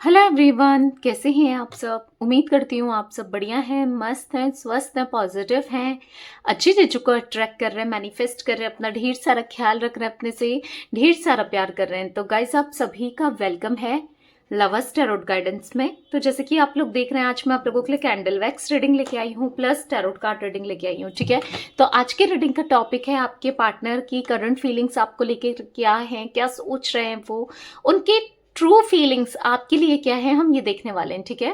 Hello everyone, कैसे हैं आप सब। उम्मीद करती हूँ आप सब बढ़िया हैं, मस्त हैं, स्वस्थ हैं, पॉजिटिव हैं, अच्छी चीज़ों को अट्रैक्ट कर रहे हैं, मैनिफेस्ट कर रहे हैं, अपना ढेर सारा ख्याल रख रहे हैं, अपने से ढेर सारा प्यार कर रहे हैं। तो गाइस, आप सभी का वेलकम है लवर्स टैरोट गाइडेंस में। तो जैसे कि आप लोग देख रहे हैं, आज मैं आप लोगों के लिए कैंडल वैक्स रीडिंग लेके आई हूँ प्लस टैरोट कार्ड रीडिंग लेके आई हूँ। ठीक है, तो आज के रीडिंग का टॉपिक है आपके पार्टनर की करंट फीलिंग्स आपको लेके क्या है, क्या सोच रहे हैं वो, उनके ट्रू फीलिंग्स आपके लिए क्या है, हम ये देखने वाले हैं। ठीक है,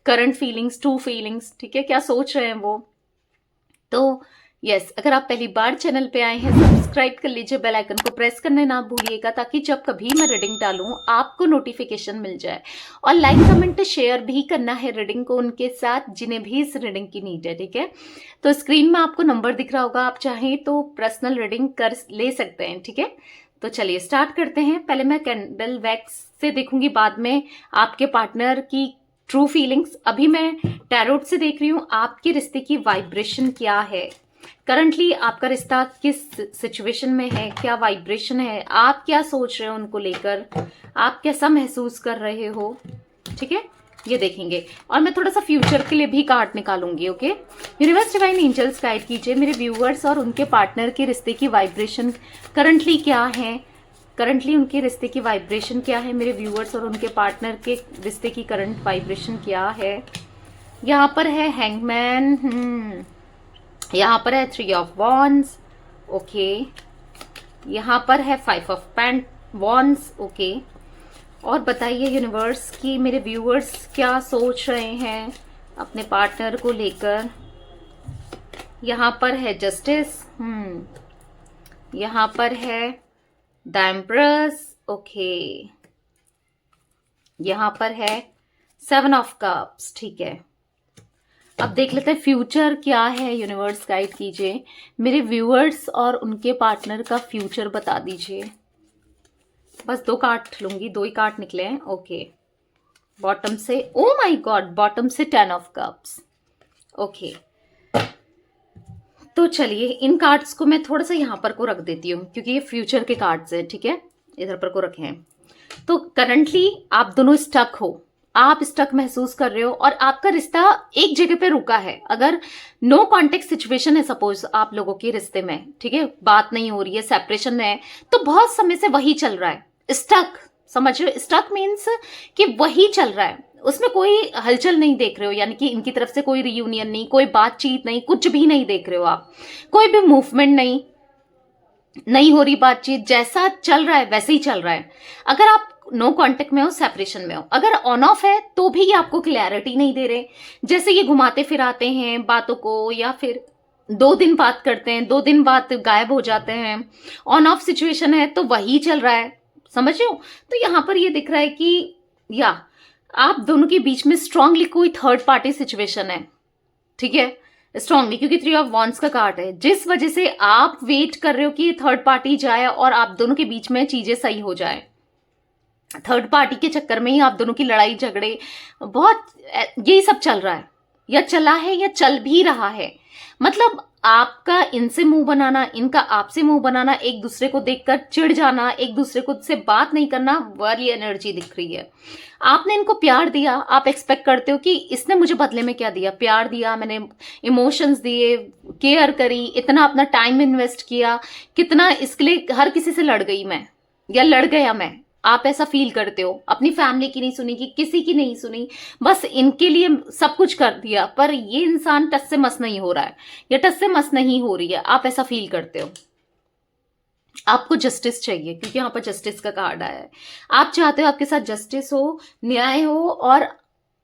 करंट फीलिंग्स, ट्रू फीलिंग्स, ठीक है, क्या सोच रहे हैं वो। तो यस, अगर आप पहली बार चैनल पे आए हैं, सब्सक्राइब कर लीजिए, बेल आइकन को प्रेस करना ना भूलिएगा, ताकि जब कभी मैं रीडिंग डालूं आपको नोटिफिकेशन मिल जाए। और लाइक कमेंट शेयर भी करना है रीडिंग को उनके साथ जिन्हें भी इस रीडिंग की नीड है। ठीक है, तो स्क्रीन में आपको नंबर दिख रहा होगा, आप चाहें तो पर्सनल रीडिंग कर ले सकते हैं। ठीक है, तो चलिए स्टार्ट करते हैं। पहले मैं कैंडल वैक्स से देखूंगी, बाद में आपके पार्टनर की ट्रू फीलिंग्स। अभी मैं टैरोट से देख रही हूँ आपके रिश्ते की वाइब्रेशन क्या है, करंटली आपका रिश्ता किस सिचुएशन में है, क्या वाइब्रेशन है, आप क्या सोच रहे हो उनको लेकर, आप कैसा महसूस कर रहे हो। ठीक है, ये देखेंगे। और मैं थोड़ा सा फ्यूचर के लिए भी कार्ड निकालूंगी। Okay, universe divine angels guide कीजिए मेरे व्यूअर्स और उनके पार्टनर के रिश्ते की वाइब्रेशन करंटली क्या है, करंटली उनके रिश्ते की वाइब्रेशन क्या है, मेरे व्यूअर्स और उनके पार्टनर के रिश्ते की करंट वाइब्रेशन क्या है। यहाँ पर है हैंगमैन, यहाँ पर है 3 ऑफ वॉन्ड्स, ओके, यहाँ पर है 5 ऑफ वॉन्ड्स, ओके। और बताइए यूनिवर्स की मेरे व्यूअर्स क्या सोच रहे हैं अपने पार्टनर को लेकर। यहाँ पर है जस्टिस, यहाँ पर है द एम्प्रेस, ओके, यहाँ पर है 7 ऑफ कप्स। ठीक है, अब देख लेते हैं फ्यूचर क्या है। यूनिवर्स गाइड कीजिए मेरे व्यूअर्स और उनके पार्टनर का फ्यूचर बता दीजिए। बस 2 कार्ड लूंगी, 2 ही कार्ड निकले हैं। ओके, बॉटम से, ओ माय गॉड, बॉटम से 10 ऑफ कप्स। ओके, तो चलिए इन कार्ड्स को मैं थोड़ा सा यहाँ पर को रख देती हूँ, क्योंकि ये फ्यूचर के कार्ड्स हैं। ठीक है, इधर पर को रखे हैं। तो करंटली आप दोनों स्टक हो, आप स्टक महसूस कर रहे हो और आपका रिश्ता एक जगह पे रुका है। अगर नो कॉन्टेक्ट सिचुएशन है सपोज आप लोगों के रिश्ते में, ठीक है, बात नहीं हो रही है, सेपरेशन में है, तो बहुत समय से वही चल रहा है, स्टक। समझ रहे हो, स्टक मीन्स कि वही चल रहा है, उसमें कोई हलचल नहीं देख रहे हो, यानी कि इनकी तरफ से कोई रियूनियन नहीं, कोई बातचीत नहीं, कुछ भी नहीं देख रहे हो आप, कोई भी मूवमेंट नहीं हो रही बातचीत, जैसा चल रहा है वैसे ही चल रहा है। अगर आप नो कांटेक्ट में हो, सेपरेशन में हो, अगर ऑन ऑफ है तो भी ये आपको क्लैरिटी नहीं दे रहे। जैसे ये घुमाते फिराते हैं बातों को, या फिर 2 दिन बात करते हैं, 2 दिन बाद गायब हो जाते हैं। ऑन ऑफ सिचुएशन है तो वही चल रहा है, समझ रहे हो। तो यहां पर ये दिख रहा है कि या आप दोनों के बीच में स्ट्रांगली कोई थर्ड पार्टी सिचुएशन है। ठीक है, स्ट्रांगली, क्योंकि 3 ऑफ वॉन्ड्स का कार्ड है, जिस वजह से आप वेट कर रहे हो कि थर्ड पार्टी जाए और आप दोनों के बीच में चीजें सही हो जाए। थर्ड पार्टी के चक्कर में ही आप दोनों की लड़ाई झगड़े, बहुत यही सब चल रहा है, या चला है या चल भी रहा है। मतलब आपका इनसे मुंह बनाना, इनका आपसे मुंह बनाना, एक दूसरे को देखकर चिढ़ जाना, एक दूसरे को से बात नहीं करना, वाली एनर्जी दिख रही है। आपने इनको प्यार दिया, आप एक्सपेक्ट करते हो कि इसने मुझे बदले में क्या दिया, प्यार दिया, मैंने इमोशंस दिए, केयर करी, इतना अपना टाइम इन्वेस्ट किया, कितना इसके लिए हर किसी से लड़ गई मैं, या लड़ गया मैं। आप ऐसा फील करते हो, अपनी फैमिली की नहीं सुनी, कि किसी की नहीं सुनी, बस इनके लिए सब कुछ कर दिया, पर ये इंसान टस से मस नहीं हो रहा है, या टस से मस नहीं हो रही है, आप ऐसा फील करते हो। आपको जस्टिस चाहिए, क्योंकि यहाँ पर जस्टिस का कार्ड आया है। आप चाहते हो आपके साथ जस्टिस हो, न्याय हो, और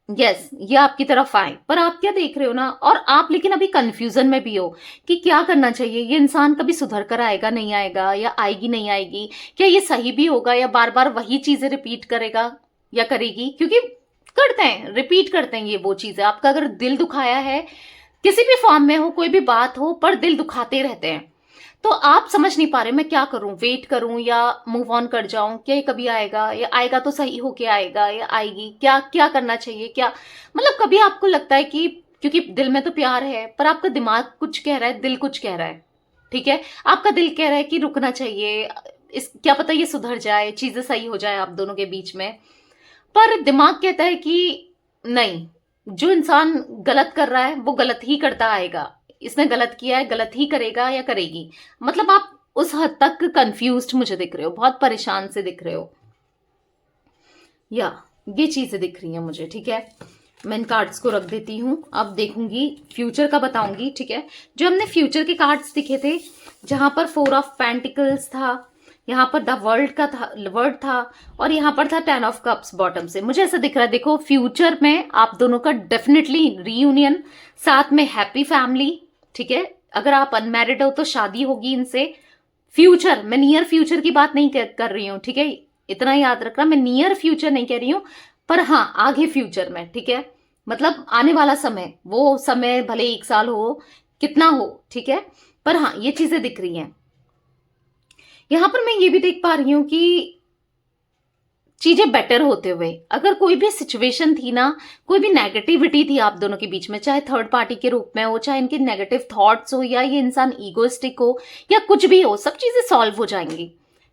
यस, ये आपकी तरफ आए। पर आप क्या देख रहे हो ना, और आप लेकिन अभी कंफ्यूजन में भी हो कि क्या करना चाहिए। ये इंसान कभी सुधर कर आएगा, नहीं आएगा, या आएगी नहीं आएगी, क्या ये सही भी होगा, या बार बार वही चीजें रिपीट करेगा या करेगी, क्योंकि करते हैं, रिपीट करते हैं ये वो चीजें। आपका अगर दिल दुखाया है, किसी भी फॉर्म में हो, कोई भी बात हो, पर दिल दुखाते रहते हैं। तो आप समझ नहीं पा रहे मैं क्या करूं, वेट करूं या मूव ऑन कर जाऊं, क्या ये कभी आएगा, या आएगा तो सही होके आएगा, या आएगी, क्या क्या करना चाहिए, क्या मतलब कभी आपको लगता है कि क्योंकि दिल में तो प्यार है, पर आपका दिमाग कुछ कह रहा है, दिल कुछ कह रहा है। ठीक है, आपका दिल कह रहा है कि रुकना चाहिए, इस क्या पता ये सुधर जाए, चीजें सही हो जाए आप दोनों के बीच में, पर दिमाग कहता है कि नहीं, जो इंसान गलत कर रहा है वो गलत ही करता आएगा, इसने गलत किया है, गलत ही करेगा या करेगी। मतलब आप उस हद तक कंफ्यूज्ड मुझे दिख रहे हो, बहुत परेशान से दिख रहे हो, या ये चीजें दिख रही हैं मुझे। ठीक है, मैं इन कार्ड्स को रख देती हूँ, अब देखूंगी फ्यूचर का बताऊंगी। ठीक है, जो हमने फ्यूचर के कार्ड्स दिखे थे, जहां पर 4 ऑफ पेंटिकल्स था, यहाँ पर द वर्ल्ड का था, वर्ड था, और यहाँ पर था 10 ऑफ कप्स बॉटम से। मुझे ऐसा दिख रहा है, देखो फ्यूचर में आप दोनों का डेफिनेटली रीयूनियन, साथ में हैप्पी फैमिली। ठीक है, अगर आप अनमैरिड हो तो शादी होगी इनसे। फ्यूचर, मैं नियर फ्यूचर की बात नहीं कर रही हूँ, ठीक है, इतना याद रखना, मैं नियर फ्यूचर नहीं कह रही हूँ, पर हाँ आगे फ्यूचर में। ठीक है, मतलब आने वाला समय, वो समय भले 1 साल हो, कितना हो, ठीक है, पर हाँ ये चीजें दिख रही हैं। यहां पर मैं ये भी देख पा रही हूं कि चीजें बेटर होते हुए, अगर कोई भी सिचुएशन थी ना, कोई भी नेगेटिविटी थी आप दोनों के बीच में, चाहे थर्ड पार्टी के रूप में हो, चाहे इनके नेगेटिव थॉट्स हो, या ये इंसान ईगोइस्टिक हो, या कुछ भी हो, सब चीजें सॉल्व हो जाएंगी।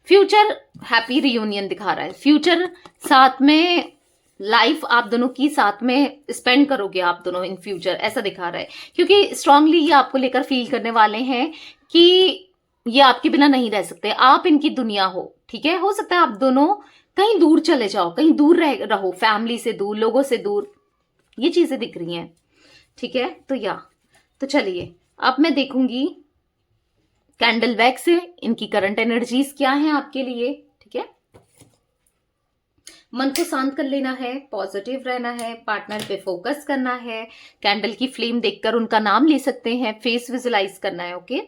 फ्यूचर हैप्पी रियूनियन दिखा रहा है, फ्यूचर साथ में लाइफ आप दोनों की साथ में स्पेंड करोगे आप दोनों इन फ्यूचर, ऐसा दिखा रहा है। क्योंकि स्ट्रांगली ये आपको लेकर फील करने वाले हैं कि ये आपके बिना नहीं रह सकते, आप इनकी दुनिया हो। ठीक है, हो सकता है आप दोनों कहीं दूर चले जाओ, कहीं दूर रहो, फैमिली से दूर, लोगों से दूर, ये चीजें दिख रही हैं। ठीक है, तो चलिए अब मैं देखूंगी कैंडल वैक्स से इनकी करंट एनर्जीज क्या हैं आपके लिए। ठीक है, मन को शांत कर लेना है, पॉजिटिव रहना है, पार्टनर पे फोकस करना है, कैंडल की फ्लेम देखकर उनका नाम ले सकते हैं, फेस विजुलाइज करना है। Okay,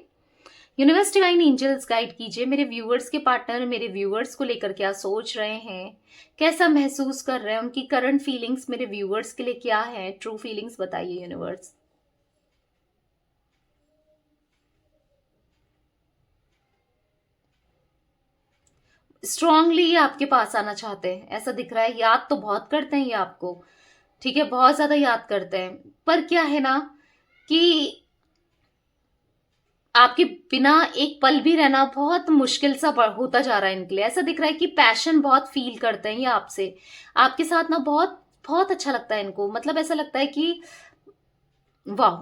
universe divine angels guide कीजिए मेरे व्यूअर्स के पार्टनर मेरे व्यूअर्स को लेकर क्या सोच रहे हैं, कैसा महसूस कर रहे हैं, उनकी करंट फीलिंग्स मेरे व्यूअर्स के लिए क्या है, ट्रू फीलिंग्स बताइए यूनिवर्स। स्ट्रांगली ये आपके पास आना चाहते हैं, ऐसा दिख रहा है। याद तो बहुत करते हैं ये आपको, ठीक है, बहुत ज्यादा याद करते हैं, पर क्या है ना कि आपके बिना एक पल भी रहना बहुत मुश्किल सा होता जा रहा है इनके लिए। ऐसा दिख रहा है कि पैशन बहुत फील करते हैं ये आपसे, आपके साथ ना बहुत बहुत अच्छा लगता है इनको। मतलब ऐसा लगता है कि वाह,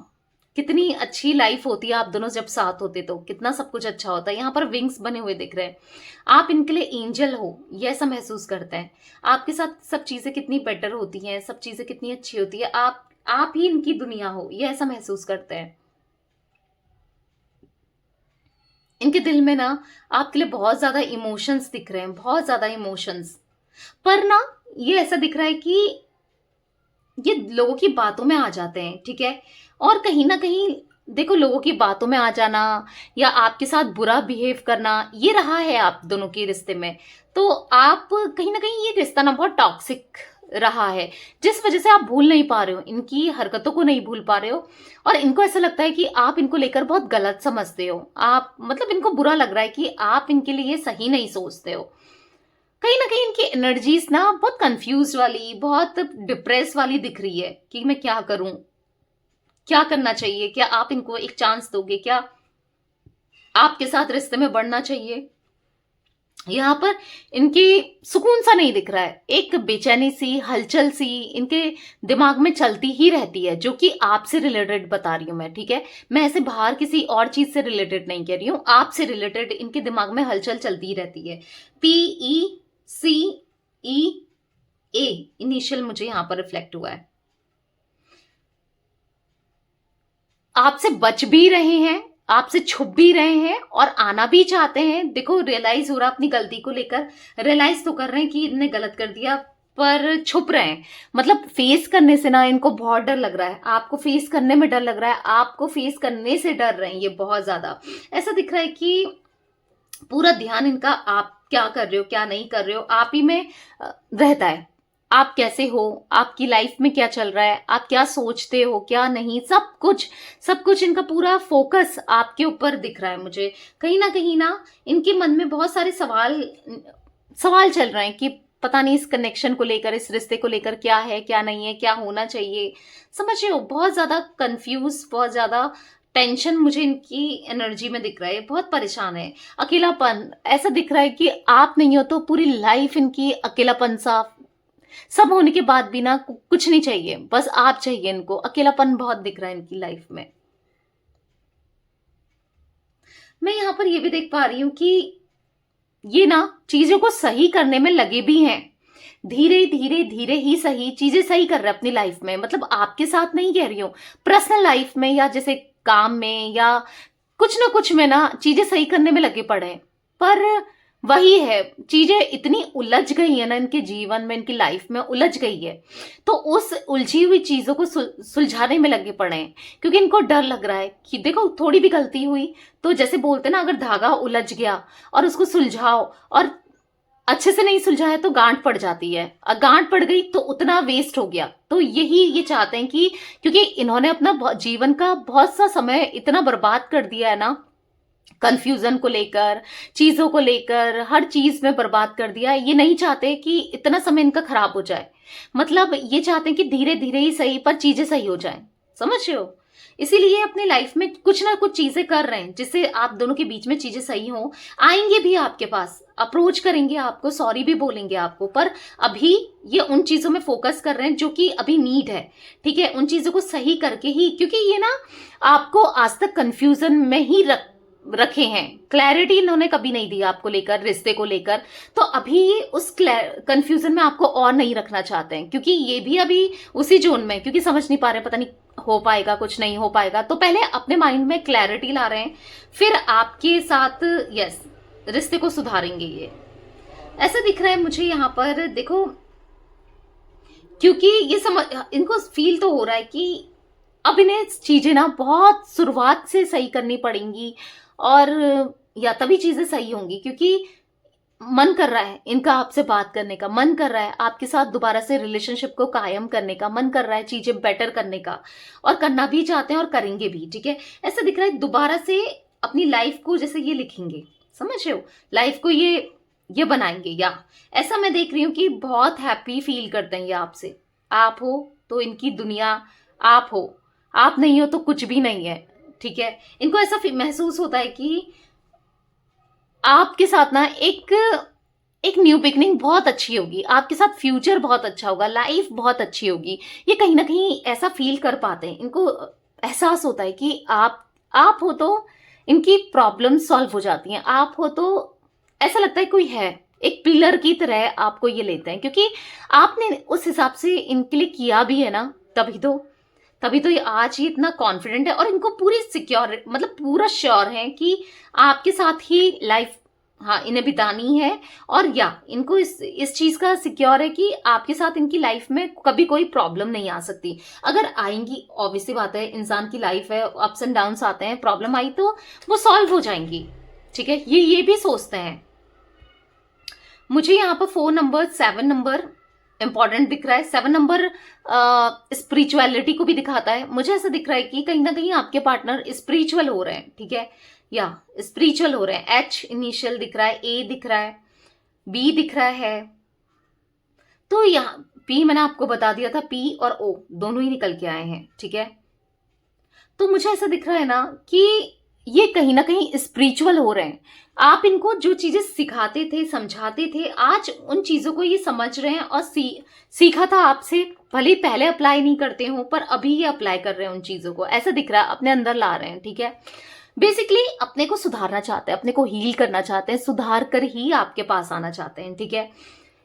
कितनी अच्छी लाइफ होती है आप दोनों जब साथ होते, तो कितना सब कुछ अच्छा होता है। यहाँ पर विंग्स बने हुए दिख रहे हैं, आप इनके लिए एंजल हो, ये ऐसा महसूस करते हैं। आपके साथ सब चीजें कितनी बेटर होती हैं, सब चीजें कितनी अच्छी होती है, आप ही इनकी दुनिया हो, ये ऐसा महसूस करते हैं। इनके दिल में ना आपके लिए बहुत ज्यादा इमोशंस दिख रहे हैं, बहुत ज्यादा इमोशंस, पर ना ये ऐसा दिख रहा है कि ये लोगों की बातों में आ जाते हैं। ठीक है, और कहीं ना कहीं देखो, लोगों की बातों में आ जाना या आपके साथ बुरा बिहेव करना, ये रहा है आप दोनों के रिश्ते में। तो आप कहीं ना कहीं ये रिश्ता ना बहुत टॉक्सिक रहा है, जिस वजह से आप भूल नहीं पा रहे हो, इनकी हरकतों को नहीं भूल पा रहे हो, और इनको ऐसा लगता है कि आप इनको लेकर बहुत गलत समझते हो। आप मतलब इनको बुरा लग रहा है कि आप इनके लिए सही नहीं सोचते हो। कहीं ना कहीं इनकी एनर्जीज ना बहुत कंफ्यूज वाली, बहुत डिप्रेस वाली दिख रही है कि मैं क्या करूं, क्या करना चाहिए, क्या आप इनको एक चांस दोगे, क्या आपके साथ रिश्ते में बढ़ना चाहिए। यहाँ पर इनकी सुकून सा नहीं दिख रहा है, एक बेचैनी सी, हलचल सी इनके दिमाग में चलती ही रहती है, जो कि आपसे रिलेटेड बता रही हूं मैं। ठीक है, मैं ऐसे बाहर किसी और चीज से रिलेटेड नहीं कह रही हूं, आपसे रिलेटेड इनके दिमाग में हलचल चलती ही रहती है। PECEA इनिशियल मुझे यहां पर रिफ्लेक्ट हुआ है। आपसे बच भी रहे हैं, आपसे छुप भी रहे हैं, और आना भी चाहते हैं। देखो, रियलाइज हो रहा अपनी गलती को लेकर, रियलाइज तो कर रहे हैं कि इनने गलत कर दिया, पर छुप रहे हैं। मतलब फेस करने से ना इनको बहुत डर लग रहा है, आपको फेस करने में डर लग रहा है, आपको फेस करने से डर रहे हैं ये बहुत ज्यादा। ऐसा दिख रहा है कि पूरा ध्यान इनका आप क्या कर रहे हो, क्या नहीं कर रहे हो, आप ही में रहता है। आप कैसे हो, आपकी लाइफ में क्या चल रहा है, आप क्या सोचते हो, क्या नहीं, सब कुछ इनका पूरा फोकस आपके ऊपर दिख रहा है मुझे। कहीं ना इनके मन में बहुत सारे सवाल चल रहे हैं कि पता नहीं इस कनेक्शन को लेकर, इस रिश्ते को लेकर क्या है, क्या नहीं है, क्या होना चाहिए। समझ रहे हो, बहुत ज्यादा कंफ्यूज, बहुत ज्यादा टेंशन मुझे इनकी एनर्जी में दिख रहा है, बहुत परेशान है। अकेलापन, ऐसा दिख रहा है कि आप नहीं हो तो पूरी लाइफ इनकी अकेलापन सा सब होने के बाद भी ना कुछ नहीं चाहिए, बस आप चाहिए इनको। अकेलापन बहुत दिख रहा है इनकी लाइफ में। मैं यहाँ पर ये भी देख पा रही हूँ कि ये ना चीजों को सही करने में लगे भी हैं। धीरे धीरे धीरे ही सही चीजें सही कर रहे हैं अपनी लाइफ में। मतलब आपके साथ नहीं कह रही हूँ, पर्सनल लाइफ में या जैसे काम में या कुछ ना कुछ में ना चीजें सही करने में लगे पड़े हैं। पर वही है, चीजें इतनी उलझ गई है ना इनके जीवन में, इनकी लाइफ में उलझ गई है, तो उस उलझी हुई चीजों को सुलझाने में लगे पड़े हैं। क्योंकि इनको डर लग रहा है कि देखो थोड़ी भी गलती हुई तो जैसे बोलते ना, अगर धागा उलझ गया और उसको सुलझाओ और अच्छे से नहीं सुलझाया तो गांठ पड़ जाती है, और गांठ पड़ गई तो उतना वेस्ट हो गया। तो यही ये चाहते हैं कि क्योंकि इन्होंने अपना जीवन का बहुत सा समय इतना बर्बाद कर दिया है ना, कंफ्यूजन को लेकर, चीजों को लेकर, हर चीज में बर्बाद कर दिया। ये नहीं चाहते कि इतना समय इनका खराब हो जाए। मतलब ये चाहते हैं कि धीरे धीरे ही सही पर चीजें सही हो जाएं। समझ रहे हो? इसीलिए अपनी लाइफ में कुछ ना कुछ चीजें कर रहे हैं जिससे आप दोनों के बीच में चीजें सही हो। आएंगे भी आपके पास, अप्रोच करेंगे आपको, सॉरी भी बोलेंगे आपको, पर अभी ये उन चीजों में फोकस कर रहे हैं जो कि अभी नीड है। ठीक है, उन चीजों को सही करके ही, क्योंकि ये ना आपको आज तक कंफ्यूजन में ही रखे हैं। क्लैरिटी इन्होंने कभी नहीं दी आपको लेकर, रिश्ते को लेकर। तो अभी ये उस कंफ्यूजन में आपको और नहीं रखना चाहते हैं, क्योंकि ये भी अभी उसी जोन में, क्योंकि समझ नहीं पा रहे, पता नहीं हो पाएगा कुछ नहीं हो पाएगा। तो पहले अपने माइंड में क्लैरिटी ला रहे हैं, फिर आपके साथ यस रिश्ते को सुधारेंगे। ये ऐसा दिख रहा है मुझे यहाँ पर। देखो, क्योंकि ये समझ, इनको फील तो हो रहा है कि अब इन्हें चीजें ना बहुत शुरुआत से सही करनी पड़ेंगी, और या तभी चीजें सही होंगी। क्योंकि मन कर रहा है इनका आपसे बात करने का, मन कर रहा है आपके साथ दोबारा से रिलेशनशिप को कायम करने का, मन कर रहा है चीजें बेटर करने का, और करना भी चाहते हैं और करेंगे भी। ठीक है, ऐसा दिख रहा है दोबारा से अपनी लाइफ को जैसे ये लिखेंगे, समझ रहे हो, लाइफ को ये बनाएंगे। या ऐसा मैं देख रही हूँ कि बहुत हैप्पी फील करते हैं ये आपसे। आप हो तो इनकी दुनिया, आप हो, आप नहीं हो तो कुछ भी नहीं है। ठीक है, इनको ऐसा महसूस होता है कि आपके साथ ना एक न्यू बिगनिंग बहुत अच्छी होगी, आपके साथ फ्यूचर बहुत अच्छा होगा, लाइफ बहुत अच्छी होगी। ये कहीं ना कहीं ऐसा फील कर पाते हैं, इनको एहसास होता है कि आप हो तो इनकी प्रॉब्लम सॉल्व हो जाती हैं। आप हो तो ऐसा लगता है कोई है, एक पिलर की तरह आपको ये लेते हैं, क्योंकि आपने उस हिसाब से इनके लिए किया भी है ना। तभी तो ये आज ही इतना कॉन्फिडेंट है, और इनको पूरी सिक्योर, मतलब पूरा श्योर है कि आपके साथ ही लाइफ, हाँ, इन्हें बितानी है। और या इनको इस चीज का सिक्योर है कि आपके साथ इनकी लाइफ में कभी कोई प्रॉब्लम नहीं आ सकती। अगर आएंगी, ऑब्वियसली बात है, इंसान की लाइफ है, अप्स एंड डाउन्स आते हैं, प्रॉब्लम आई तो वो सॉल्व हो जाएंगी। ठीक है, ये भी सोचते हैं। मुझे यहाँ पर 4 नंबर, 7 नंबर इंपॉर्टेंट दिख रहा है। 7 नंबर स्पिरिचुअलिटी को भी दिखाता है। मुझे ऐसा दिख रहा है कि कहीं ना कहीं आपके पार्टनर स्पिरिचुअल हो रहे हैं। ठीक है, या स्पिरिचुअल हो रहे हैं। एच इनिशियल दिख रहा है, ए दिख रहा है, बी दिख रहा है। तो यहाँ पी मैंने आपको बता दिया था, पी और ओ दोनों ही निकल के आए हैं। ठीक है, तो मुझे ऐसा दिख रहा है ना कि ये कहीं ना कहीं स्पिरिचुअल हो रहे हैं। आप इनको जो चीजें सिखाते थे, समझाते थे, आज उन चीजों को ये समझ रहे हैं, और सीखा था आपसे, भले पहले अप्लाई नहीं करते हो पर अभी ये अप्लाई कर रहे हैं उन चीजों को। ऐसा दिख रहा है, अपने अंदर ला रहे हैं। ठीक है, बेसिकली अपने को सुधारना चाहते हैं, अपने को हील करना चाहते हैं, सुधार कर ही आपके पास आना चाहते हैं। ठीक है,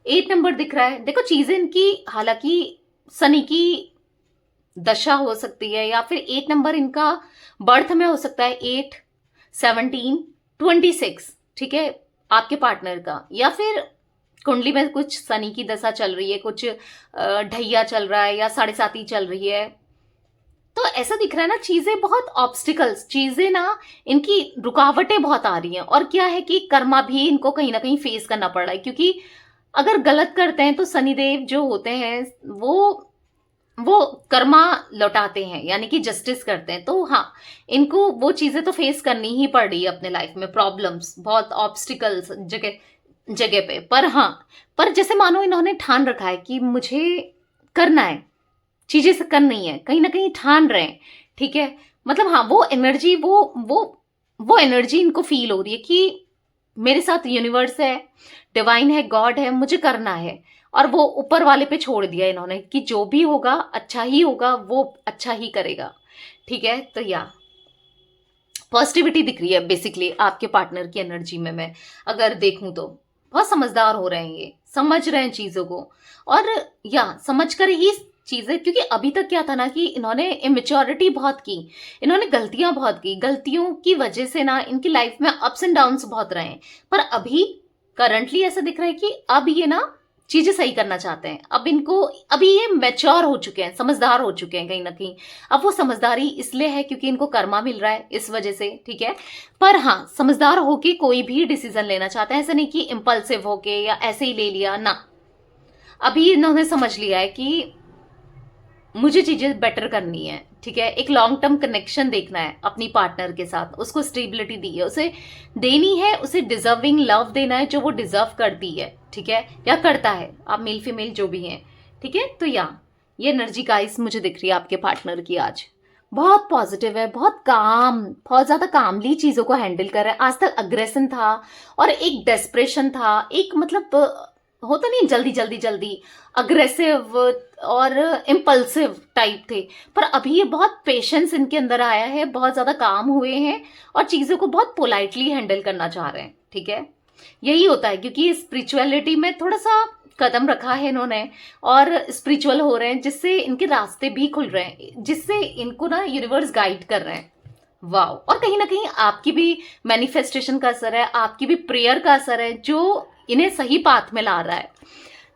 8 नंबर दिख रहा है। देखो, चीजें इनकी हालांकि शनि की दशा हो सकती है, या फिर 8 नंबर इनका बर्थ में हो सकता है, 8, 17, 26। ठीक है, आपके पार्टनर का, या फिर कुंडली में कुछ शनि की दशा चल रही है, कुछ ढैया चल रहा है, या 7.5 चल रही है। तो ऐसा दिख रहा है ना, चीजें बहुत ऑब्स्टिकल्स, चीजें ना इनकी रुकावटें बहुत आ रही हैं। और क्या है कि कर्मा भी इनको कहीं ना कहीं फेस करना पड़ रहा है, क्योंकि अगर गलत करते हैं तो शनिदेव जो होते हैं वो कर्मा लौटाते हैं, यानी कि जस्टिस करते हैं। तो हाँ, इनको वो चीजें तो फेस करनी ही पड़ रही है अपने लाइफ में, प्रॉब्लम्स, बहुत ऑब्स्टिकल्स जगह जगह पे। पर हाँ, पर जैसे मानो इन्होंने ठान रखा है कि मुझे करना है, चीजें से करनी है, कहीं ना कहीं ठान रहे हैं। ठीक है, मतलब हाँ, वो एनर्जी, वो एनर्जी इनको फील हो रही है कि मेरे साथ यूनिवर्स है, डिवाइन है, गॉड है, मुझे करना है। और वो ऊपर वाले पे छोड़ दिया इन्होंने कि जो भी होगा अच्छा ही होगा, वो अच्छा ही करेगा। ठीक है, तो या पॉजिटिविटी दिख रही है बेसिकली आपके पार्टनर की एनर्जी में। मैं अगर देखूं तो बहुत समझदार हो रहे हैं, ये समझ रहे हैं चीजों को, और या समझ कर ही चीजें, क्योंकि अभी तक क्या था ना कि इन्होंने इमेच्योरिटी बहुत की, इन्होंने गलतियां बहुत की, गलतियों की वजह से ना इनकी लाइफ में अप्स एंड डाउन्स बहुत रहे हैं। पर अभी करंटली ऐसा दिख रहा है कि अब ये ना चीजें सही करना चाहते हैं। अब इनको, अभी ये मैच्योर हो चुके हैं, समझदार हो चुके हैं कहीं ना कहीं। अब वो समझदारी इसलिए है क्योंकि इनको कर्मा मिल रहा है इस वजह से, ठीक है। पर हाँ, समझदार होके कोई भी डिसीजन लेना चाहते हैं, ऐसा नहीं कि इम्पल्सिव होके या ऐसे ही ले लिया ना। अभी इन्होंने समझ लिया है कि मुझे चीजें बेटर करनी है, ठीक है। एक लॉन्ग टर्म कनेक्शन देखना है अपनी पार्टनर के साथ, उसको स्टेबिलिटी दी है, उसे देनी है, उसे डिजर्विंग लव देना है जो वो डिजर्व करती है, ठीक है, या करता है, आप मेल फीमेल जो भी हैं, ठीक है। तो या ये एनर्जी गाइस मुझे दिख रही है आपके पार्टनर की आज बहुत पॉजिटिव है, बहुत काम, बहुत ज्यादा कामली चीजों को हैंडल कर रहा है। आज तक अग्रेशन था और एक डेस्परेशन था, एक मतलब होता नहीं जल्दी जल्दी जल्दी अग्रेसिव और इम्पल्सिव टाइप थे, पर अभी ये बहुत पेशेंस इनके अंदर आया है, बहुत ज्यादा काम हुए हैं और चीजों को बहुत पोलाइटली हैंडल करना चाह रहे हैं, ठीक है। यही होता है क्योंकि स्पिरिचुअलिटी में थोड़ा सा कदम रखा है इन्होंने और स्पिरिचुअल हो रहे हैं, जिससे इनके रास्ते भी खुल रहे हैं, जिससे इनको ना यूनिवर्स गाइड कर रहे हैं। वाओ। और कहीं ना कहीं आपकी भी मैनिफेस्टेशन का असर है, आपकी भी प्रेयर का असर है जो इन्हें सही पाथ में ला रहा है।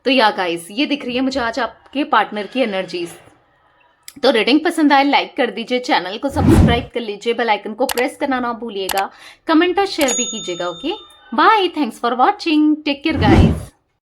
तो या गाइस ये दिख रही है मुझे आज आपके पार्टनर की एनर्जीज। तो रीडिंग पसंद आए लाइक कर दीजिए, चैनल को सब्सक्राइब कर लीजिए, बेल आइकन को प्रेस करना ना भूलिएगा, कमेंट और शेयर भी कीजिएगा। Okay bye, thanks for watching, take care guys.